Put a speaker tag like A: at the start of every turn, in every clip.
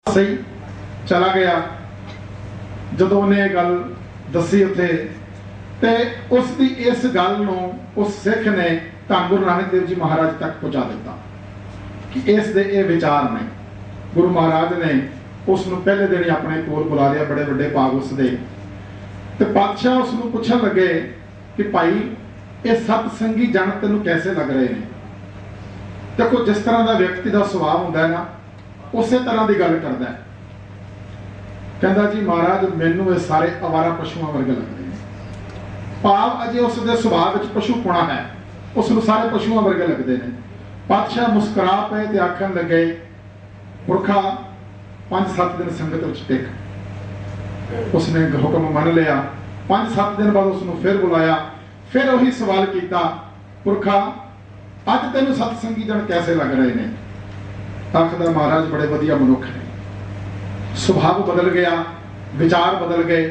A: सही चला गया। जदों ने गल दसी उत्थे ते उसकी इस गल नूं उस सिख ने धन गुरु नानक देव जी महाराज तक पहुँचा दिता कि इस दे ये विचार ने। गुरु महाराज ने उसनूं पहले दिन ही अपने कोल बुला लिया, बड़े बड़े भाग उसदे ते पातशाह उसनूं पुछण लगे कि भाई ये सतसंगी जन तैनूं कैसे लग रहे हैं। देखो जिस तरह का व्यक्ति का सुभाव हुंदा है ना, उस तरह की गल करदा है। कहंदा जी महाराज मैनूं ये सारे आवारा पशुओं वर्गे लगते हैं। भाव अजे उसके सुभाव विच पशुपुणा है, उसनूं सारे पशुओं वर्गे लगते हैं। पातशाह मुस्कुरा पे ते आखण लगे पुरखा 5-7 दिन संगत विच टिक। उसने हुक्म मन लिया। 5-7 दिन बाद उसनूं फिर बुलाया, फिर वही सवाल किया, पुरखा अज तेनों सतसंगी जन कैसे लग रहे हैं। आखदा महाराज बड़े वधिया मनुख ने, सुभाव बदल गया, विचार बदल गए,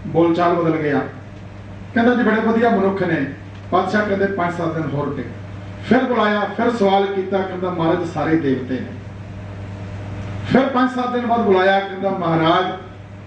A: बोलचाल बदल गया। कहता जी बड़े वधिया मनुख ने। पातशाह कहते 5-7 दिन होर टिक। फिर बुलाया, फिर सवाल किया, कहता महाराज सारे देवते ने। फिर 5-7 दिन बाद बुलाया, कहता महाराज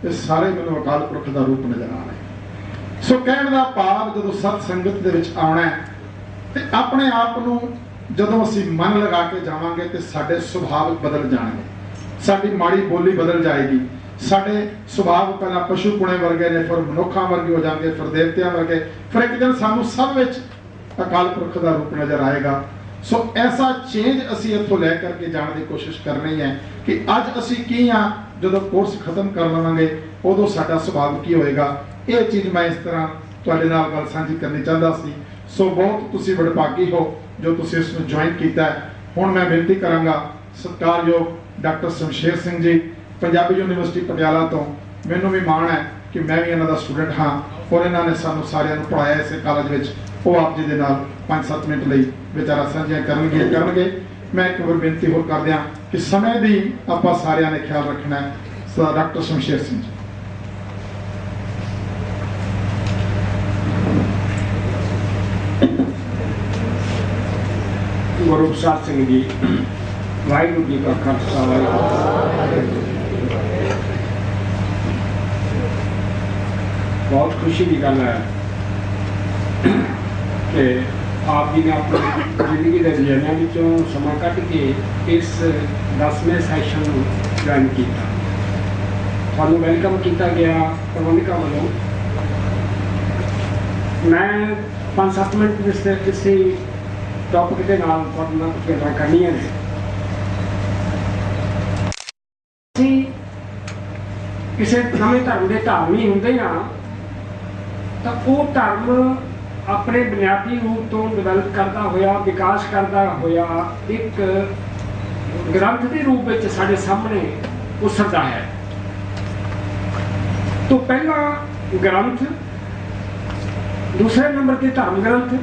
A: ये सारे मैनूं अकाल पुरख का रूप नजर आ रहे। सो कहण दा भाव जदों सत संगत दे विच आउणा ते अपने आप नूं जदों असीं मन लगा के जावांगे ते साडे सुभाव बदल जाणगे, साडी माड़ी बोली बदल जाएगी। साडे सुभाव पहला पशुपुणे वर्गे ने, फिर मनुखां वर्गे हो जाएंगे, फिर देवतियां वर्गे, फिर एक दिन सानूं सब विच अकाल पुरख का रूप नजर आएगा। सो ऐसा चेंज असीं इत्थों लै करके जाण की कोशिश करनी है कि अज असीं की हाँ, जदों कोर्स खत्म कर लवांगे उदों साडा सुभाव की होएगा। ये चीज़ मैं इस तरह तुहाडे नाल गल साझी करनी चाहता सी। सो बहुत तुसीं वडभागी हो जो तुसीं इसनूं ज्वाइन कीता है। हुण मैं बेनती करांगा सत्कारयोग डॉक्टर शमशेर सिंह जी पंजाबी यूनिवर्सिटी पटियाला तो, मैनूं भी माण है कि मैं भी इन्हां दा स्टूडेंट हाँ और इन्होंने सानूं सारिआं नूं पढ़ाया इस कॉलेज विच। वो आप जी दे नाल 5-7 मिनट लई विचारां साझीआं करनगे। मैं एक बार बेनती होर कर दियां कि समय दी आपां सारिआं ने ख्याल रखना है। डॉक्टर शमशेर सिंह जी।
B: गुरु प्रसाद सिंह जी, वाहिगुरू जी का खालसा वाहिगुरू। बहुत खुशी की गल है कि आप जी ने अपनी जिंदगी के रजानियां विचों समा कट के इस 10वें सैशन ज्वाइन किया। तुहानूं वेलकम किया गया प्रबंधकों वालों। मैं 5-7 मिनट किसी टॉपिक के नाल तुहाडे नाल कुछ गल्लां करनियां ने। किसी नवे धर्म के धार्मी हुंदे हाँ तो वो धर्म अपने बुनियादी रूप तो डिवेलप करता होया, विकास करता होया एक ग्रंथ के रूप में साढ़े सामने उसरता है। तो पहला ग्रंथ, दूसरे नंबर के धर्म ग्रंथ,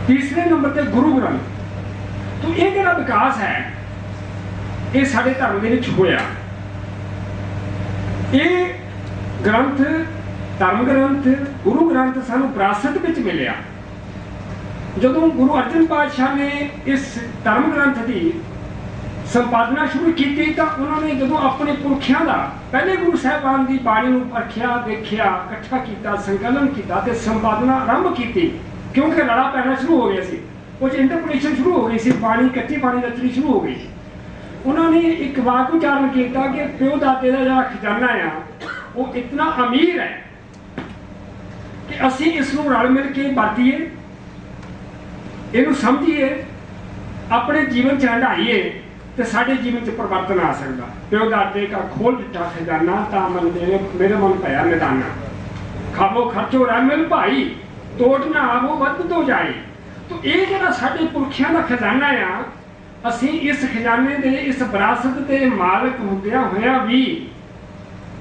B: तीसरे नंबर पे गुरु ग्रंथ। तो ये जो विकास है ये साढ़े धर्म के विच होया। ये ग्रंथ धर्म ग्रंथ गुरु ग्रंथ सानू विरासत विच मिलिया। जदों गुरु अर्जन पातशाह ने इस धर्म ग्रंथ की संपादना शुरू की तो उन्होंने जदों अपने पुरखियां का पहले गुरु साहिबान की बाणी नूं परखिया, देखिया, इकट्ठा किया, संकलन किया ते संपादना आरंभ की। क्योंकि लड़ा पैना शुरू हो गया सी, कुछ इंटरप्रिटेशन शुरू हो गई सी, बाणी कच्ची बाणी रचनी शुरू हो गई। उन्होंने एक वाक उच्चारण किया कि प्यो दादे का जो खजाना है वो इतना अमीर है कि असी इसनूं रल मिल के वरतीए, इनू समझिए, अपने जीवन च हंडाइए तो साढ़े जीवन च परिवर्तन आ सकता। प्यो दादे का खोल दिता खजाना ता मन मेरे मन पाया निदाना, खावो खर्चो रल मिल भाई, तोड़ ना आवो वध तो जाए। तो ये जो साढ़े पुरखियां का खजाना आ, असी इस खजाने के इस विरासत के मालक होंदिया होया भी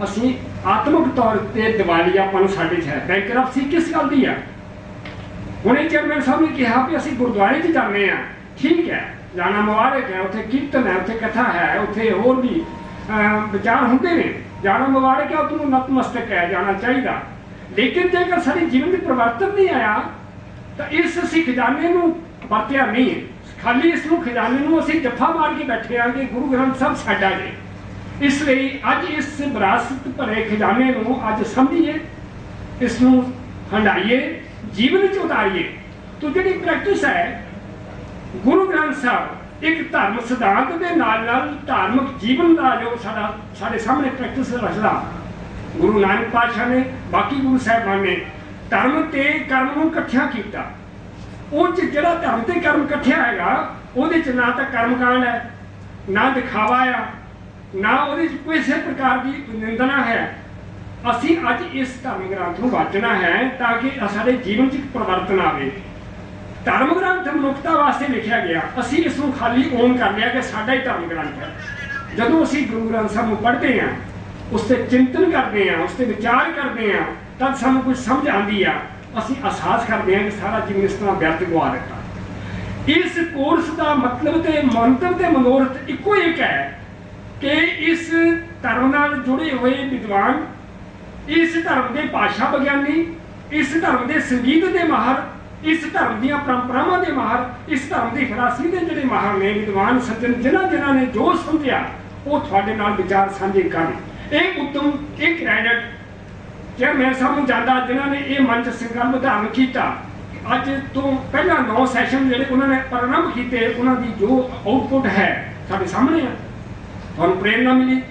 B: असी आत्मक तौर पर दिवालियापन साढ़े है। बैंकरप्सी किस गल की है? हुणे चेयरमैन साहब ने कहा भी असी गुरुद्वारे च जाने हैं, ठीक है, जाना मुबारक है, उत्थे कीर्तन है, उत्थे कथा है, उत्थे होर भी विचार होंगे ने, जाना मुबारक है, उतनूं नतमस्तक है, जाना चाहिए। लेकिन जेकर साडे जीवन में परिवर्तन नहीं आया तो इस असी खजाने नूं वरतिया नहीं है। खाली इस खजाने नूं असी जफा मार के बैठे हाँ कि गुरु ग्रंथ साहब साडा जे, इसलिए अज इस विरासत भरे खजाने को अज समझिए, इसनों हंडाइए, जीवन च उतारिए। तो जी प्रैक्टिस है गुरु ग्रंथ साहब एक धर्म सिद्धांत के नाल धार्मिक जीवन का जो साढ़े सामने प्रैक्टिस रखता, गुरु नानक पातशाह ने बाकी गुरु साहिबान ने धर्म ते कर्म को कट्ठिया किया। जो धर्म ते कर्म कट्ठिया है वो ना तो कर्मकांड है, ना दिखावा है, ना वो किसी प्रकार की निंदना है। असी अज इस धर्म ग्रंथ को वाचना है ताकि साढ़े जीवन च परिवर्तन आए। धर्म ग्रंथ मनुखता वास्ते लिखा गया, असी इसको खाली ओन कर लिया कि साडा ही धर्म ग्रंथ है। जदों असी गुरु ग्रंथ साहब को पढ़ते हैं, उस पर चिंतन करते हैं, उस पर विचार करते हैं, तब सानू कुछ समझ आती है, असी एहसास करते हैं कि सारा जीवन इस तरह व्यर्थ गवा दिता। इस कोर्स का मतलब तो मंत्र ते मनोरथ इको एक है कि इस धर्म नाल जुड़े हुए विद्वान, इस धर्म के भाषा विज्ञानी, इस धर्म के संगीत के माहर, इस धर्म दी परंपरावां के माहर, इस धर्म की फिलासफी के जिहड़े माहर ने विद्वान सज्जन जिन्हां ने जो समझिया वो तुहाडे नाल विचार साझे करन। एक उत्तम एक क्रेडिट चेयरमैन साहब नूं जांदा जिन्हां ने यह मंच संकल्प धारण किया। अज तो पहला 9 सैशन जिहड़े उन्होंने प्रारंभ किए, उन्होंने जो आउटपुट है साडे सामने है, तुहानूं प्रेरणा मिली।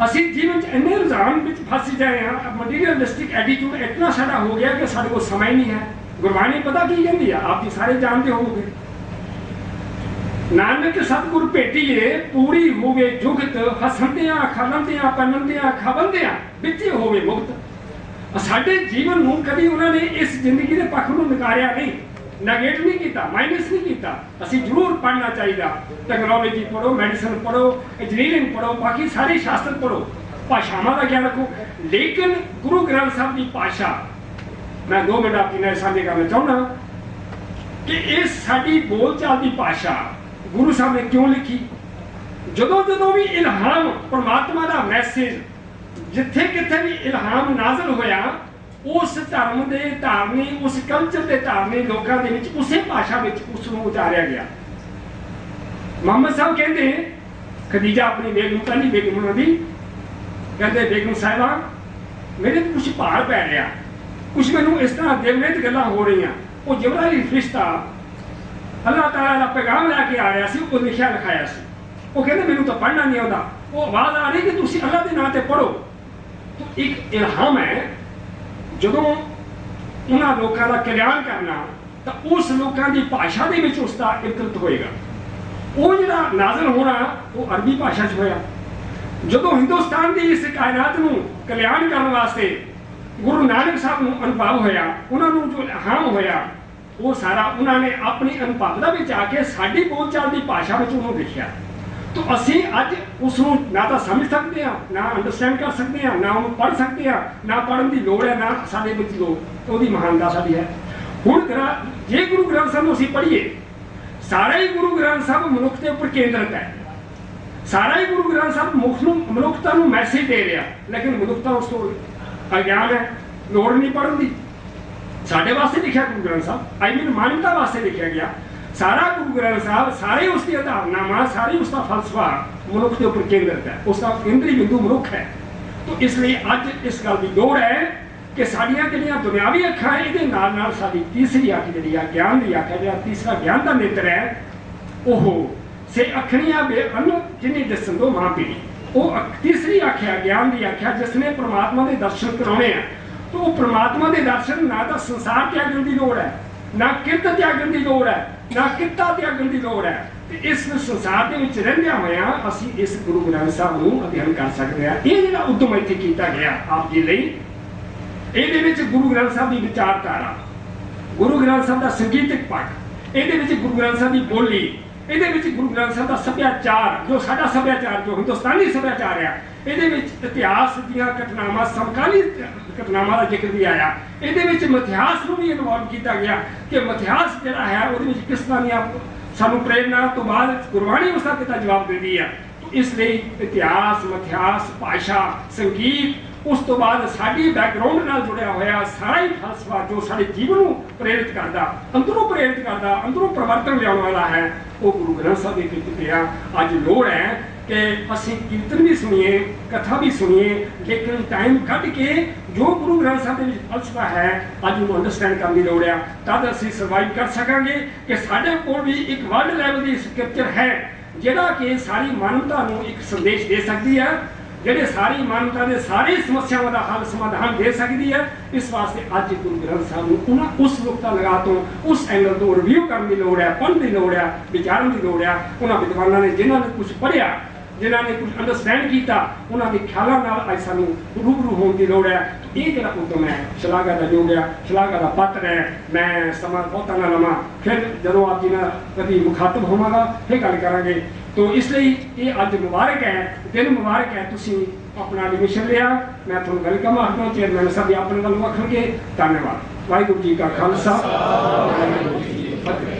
B: असी जीवन इन्ने रुझान में फस जाए हैं, मटीरियलिस्टिक एटीट्यूड इतना सारा हो गया कि साढ़े को समय नहीं है। गुरबाणी पता की कहती है, आप जी सारे जानते होंगे, नानक सतगुर भेटिए पूरी होवे जुगत, हसंदियां खलंदियां पनंदियां खबंदियां बिचे होवे मुक्त। साडे जीवन में कभी उन्होंने इस जिंदगी के पक्ष को नकारिया नहीं, नगेट नहीं किया, माइनस नहीं किया। असी जरूर पढ़ना चाहिए, टैक्नोलॉजी पढ़ो, मेडिसिन पढ़ो, इंजीनियरिंग पढ़ो, बाकी सारे शास्त्र पढ़ो, भाषावां का ज्ञान रखो, लेकिन गुरु ग्रंथ साहब की भाषा मैं 2 मिनट आपकी नज़र साझे करना चाहना कि इस साडी बोलचाल की भाषा गुरु साहब ने क्यों लिखी। जदों जदों भी इल्हाम परमात्मा का मैसेज जिथे किथे भी इल्हाम नाज़िल होया, उस धर्म के धारनी, उस कल्चर के धारनी लोगों के विच उसे भाषा में उसनूं उतारिया गया। मोहम्मद साहब कहते खदीजा अपनी बेगम पहली बेगम उन्होंने कहते बेगम साहिबा मेरे कुछ भार पै रहा, कुछ मैनू इस तरह देवनेत गल्लां हो रही, वो जिब्राइल फरिश्ता अल्लाह ताला का पैगाम लैके आ रहा सी, वो लिखिया लिखाया सी। वो कहते मैनू तो पढ़ना नहीं आता, वो आवाज़ आ रही कि तुसीं अल्लाह के नाम से पढ़ो। तो एक इल्हाम है, जदों उन्होंने लोगों का कल्याण करना तो उस लोगों की भाषा के उसका इकरत होएगा। वो जो नाज़िल होना वो अरबी भाषा च होया। जदों हिंदुस्तान की इस कायनात को कल्याण करने वास्ते गुरु नानक साहब को अनुभव होया, उन्होंने जो इल्हाम होया वो सारा उन्होंने अपनी अनुभवता में आके साड़ी बोलचाल की भाषा में उन्होंने लिखा। तो असी अज उसको ना तो समझ सकते हैं, ना अंडरस्टैंड कर सकते हैं, ना उन्होंने पढ़ सकते हैं, ना पढ़ने की लोड़ है, ना साढ़े लोग महानता साड़ी है। हुण जे गुरु ग्रंथ साहब असीं पढ़िए, सारा ही गुरु ग्रंथ साहब मनुख के उपर केंद्रित है, सारा ही गुरु ग्रंथ साहब मनुखता को मैसेज दे रहा, लेकिन मनुखता उस अज्ञान है, लोड़ नहीं पढ़ने की। साढ़े वास्ते लिखा गुरु ग्रंथ साहब, आई मीन मानवता वास्ते लिखा गया सारा गुरु ग्रंथ साहब, सारे उसकी धारनावां, सारी उसका फलसफा मनुख के उपर केंद्रित है, उसका केंद्री बिंदु मनुख है। तो इसलिए अज इस गल की दौड़ है कि साड़ियाँ जिहड़ियां दुनियावी अखां है, इहदे नाल नाल साडी तीसरी अख जिहड़ी आ ज्ञान की अख है, जिहड़ा तीसरा ज्ञान का नेत्र है, ओह से अखणियां बेअन जिन्हें दसन दो मां पीढ़ी। वो तीसरी अख है ज्ञान की अख है, जिसने परमात्मा के दर्शन कराने हैं। तो वो परमात्मा के दर्शन ना तो संसार त्यागण की लोड़ है, ना किरत त्यागण की लोड़ है, ना किता त्यागण की लोड़ है। तो इस संसार के विच रहिंदियां होइयां असीं इस गुरु ग्रंथ साहब नूं अध्ययन कर सकते हैं। ये जिहड़ा उद्यम इत्थे कीता गया आप जी लई, इहदे विच गुरु ग्रंथ साहब की विचारधारा, गुरु ग्रंथ साहब का संगीतक पक्ष, इहदे विच गुरु ग्रंथ साहब की बोली, इहदे विच गुरु ग्रंथ साहब का सभ्याचार, जो साडा सभ्याचार जो हिंदुस्तानी सभ्याचार है, इहदे विच इतिहास दीयां घटनावां, समकाली घटनावां का जिक्र भी आया। इहदे विच मिथिहास नूं भी इन्वॉल्व किया गया कि मिथिहास जिहड़ा है उहदे विच किस तरह दीयां सानूं प्रेरणा तो बाद गुरबाणी उसका कितना जवाब देती है। तो इसलिए इतिहास, मिथिहास, भाषा, संगीत, उस तो बाद साडी बैकग्राउंड नाल जुड़िया होया सारा ही फलसफा जो साडे जीवन को प्रेरित करता, अंदरों प्रेरित करता, अंदरों परिवर्तन लियाउण वाला है, वो गुरु ग्रंथ साहब के किते आ। अज लोड़ है कि ਅਸੀਂ ਕੀਰਤਨ ਵੀ ਸੁਣੀਏ, ਕਥਾ ਵੀ ਸੁਣੀਏ, ਲੇਕਿਨ ਟਾਈਮ ਕੱਢ ਕੇ ਜੋ ਗੁਰੂ ਗ੍ਰੰਥ ਸਾਹਿਬ ਦੇ ਵਿੱਚ ਫਲਸਫਾ ਹੈ ਅੱਜ ਉਹਨੂੰ ਅੰਡਰਸਟੈਂਡ ਕਰਨ ਦੀ ਲੋੜ ਆ। ਤਦ ਅਸੀਂ ਸਰਵਾਈਵ ਕਰ ਸਕਾਂਗੇ ਕਿ ਸਾਡੇ ਕੋਲ ਵੀ ਇੱਕ ਵਰਲਡ ਲੈਵਲ ਦੀ ਸਕ੍ਰਿਪਚਰ ਹੈ ਜਿਹੜਾ ਕਿ ਸਾਰੀ ਮਾਨਵਤਾ ਨੂੰ ਇੱਕ ਸੰਦੇਸ਼ ਦੇ ਸਕਦੀ ਹੈ, ਜਿਹੜੇ ਸਾਰੀ ਮਾਨਵਤਾ ਦੇ ਸਾਰੇ ਸਮੱਸਿਆਵਾਂ ਦਾ ਹੱਲ ਸਮਾਧਾਨ ਦੇ ਸਕਦੀ ਹੈ। ਇਸ ਵਾਸਤੇ ਅੱਜ ਗੁਰੂ ਗ੍ਰੰਥ ਸਾਹਿਬ ਨੂੰ ਉਹਨਾਂ ਉਸ ਨੁਕਤਾ ਲਗਾ ਤੋਂ ਉਸ ਐਂਗਲ ਤੋਂ ਰਿਵਿਊ ਕਰਨ ਦੀ ਲੋੜ ਹੈ, ਪੜ੍ਹਨ ਦੀ ਲੋੜ ਹੈ, ਵਿਚਾਰਨ ਦੀ ਲੋੜ ਹੈ। ਉਹਨਾਂ ਵਿਦਵਾਨਾਂ ਨੇ ਜਿਨ੍ਹਾਂ ਨੇ ਕੁਝ ਪੜ੍ਹਿਆ, ਜਿਨ੍ਹਾਂ ਨੇ ਕੁਝ ਅੰਡਰਸਟੈਂਡ ਕੀਤਾ, ਉਹਨਾਂ ਦੇ ਖਿਆਲਾਂ ਨਾਲ ਅੱਜ ਸਾਨੂੰ ਰੂਬਰੂ ਹੋਣ ਦੀ ਲੋੜ ਹੈ। ਇਹ ਜਿਹੜਾ ਉਦਮ ਹੈ ਸ਼ਲਾਘਾ ਦਾ ਯੋਗ ਹੈ, ਸ਼ਲਾਘਾ ਦਾ ਪਾਤਰ ਹੈ। ਮੈਂ ਸਮਾਂ ਬਹੁਤਾ ਨਾ ਲਵਾਂ, ਫਿਰ ਜਦੋਂ ਆਪ ਜੀ ਨਾਲ ਕਦੀ ਮੁਖਾਤਬ ਹੋਵਾਂਗਾ ਫਿਰ ਗੱਲ ਕਰਾਂਗੇ। तो इसलिए ये अज मुबारक है, दिन मुबारक है, तुसी अपना एडमिशन लिया। मैं तुहानू वेलकम आखदा चेयरमैन साहब अपने वालों आखणगे। धन्यवाद। वाहिगुरू जी का खालसा, वाहिगुरू जी की फतेह।